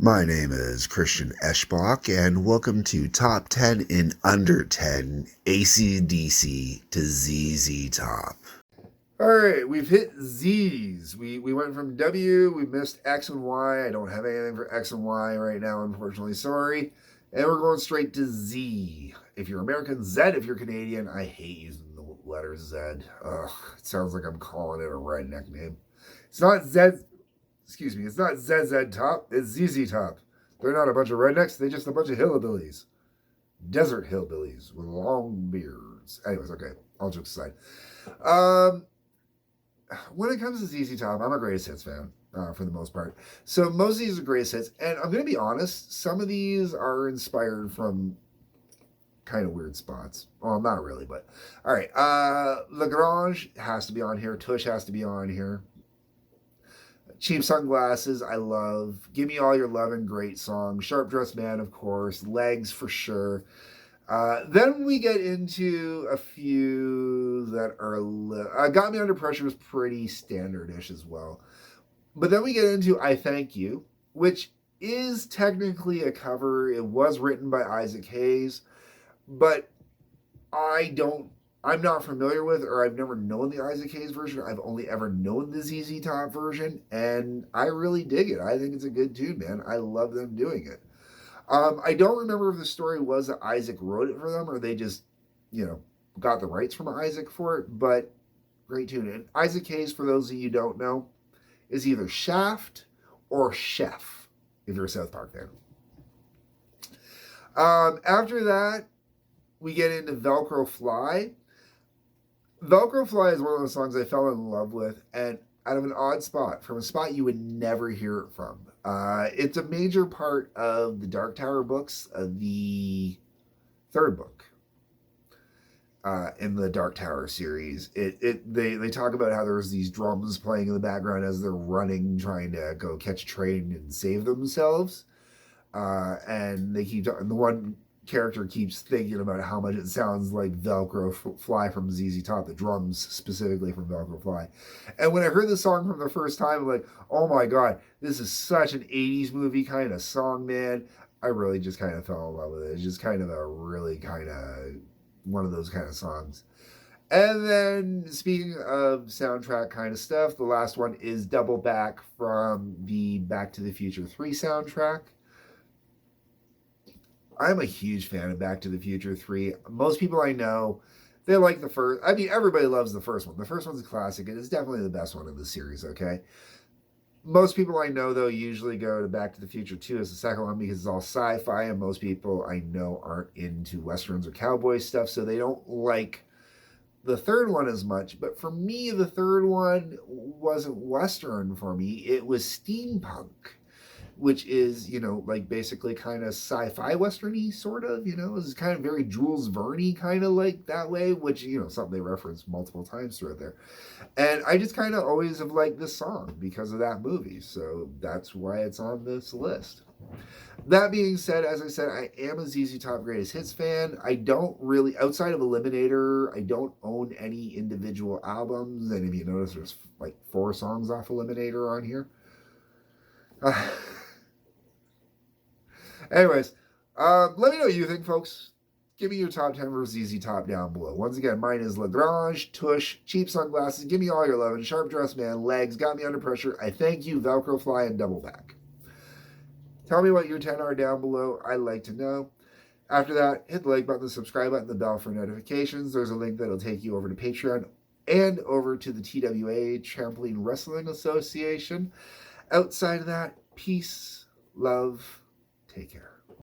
My name is Christian Eschbach, and welcome to Top 10 in Under 10 AC/DC to ZZ Top. All right, we've hit Z's. We went from W, we missed X and Y. I don't have anything for X and Y right now, unfortunately. Sorry. And we're going straight to Z. If you're American, Z. If you're Canadian, I hate using the letter Z. Ugh, it sounds like I'm calling it a redneck name. It's not Z. Excuse me, it's not ZZ Top, it's ZZ Top. They're not a bunch of rednecks, they're just a bunch of hillbillies. Desert hillbillies with long beards. Anyways, okay, all jokes aside. When it comes to ZZ Top, I'm a greatest hits fan for the most part. So most of these are greatest hits, and I'm going to be honest, some of these are inspired from kind of weird spots. Well, not really, but all right. La Grange has to be on here. Tush has to be on here. Cheap Sunglasses, I love. Give Me All Your Lovin', great song. Sharp Dressed Man, of course. Legs, for sure. Then we get into a few that are... Got Me Under Pressure was pretty standard-ish as well. But then we get into I Thank You, which is technically a cover. It was written by Isaac Hayes, but I'm not familiar with, or I've never known the Isaac Hayes version. I've only ever known the ZZ Top version, and I really dig it. I think it's a good tune, man. I love them doing it. I don't remember if the story was that Isaac wrote it for them, or they just, got the rights from Isaac for it, but great tune. And Isaac Hayes, for those of you who don't know, is either Shaft or Chef, if you're a South Park fan. After that, we get into Velcro Fly. Velcro Fly is one of those songs I fell in love with, and out of an odd spot, from a spot you would never hear it from. It's a major part of the Dark Tower books, the third book in the Dark Tower series. They talk about how there's these drums playing in the background as they're running, trying to go catch a train and save themselves. And they keep the one character keeps thinking about how much it sounds like Velcro Fly from ZZ Top, the drums specifically from Velcro Fly. And when I heard the song from the first time, I'm like, oh my god, this is such an 80s movie kind of song, man. I really just kind of fell in love with it. It's just kind of a really kind of one of those kind of songs. And then, speaking of soundtrack kind of stuff, the last one is Double Back from the Back to the Future 3 soundtrack. I'm a huge fan of Back to the Future 3. Most people I know, they like the first. I mean, everybody loves the first one. The first one's a classic, and it's definitely the best one in the series, okay? Most people I know, though, usually go to Back to the Future 2 as the second one because it's all sci-fi, and most people I know aren't into westerns or cowboy stuff, so they don't like the third one as much. But for me, the third one wasn't western for me. It was steampunk, which is, like basically kind of sci-fi westerny sort of, it's kind of very Jules Verne kind of like that way, which, something they reference multiple times throughout there. And I just kind of always have liked this song because of that movie. So that's why it's on this list. That being said, as I said, I am a ZZ Top Greatest Hits fan. I don't really, outside of Eliminator, I don't own any individual albums. And if you notice, there's like 4 songs off Eliminator on here. Anyways, let me know what you think, folks. Give me your top 10 for ZZ Top down below. Once again, mine is La Grange, Tush, Cheap Sunglasses, Give Me All Your Lovin', Sharp Dressed Man, Legs, Got Me Under Pressure, I Thank You, Velcro Fly, and Double Back. Tell me what your 10 are down below. I'd like to know. After that, hit the like button, the subscribe button, the bell for notifications. There's a link that'll take you over to Patreon and over to the TWA, Trampoline Wrestling Association. Outside of that, peace, love, take care.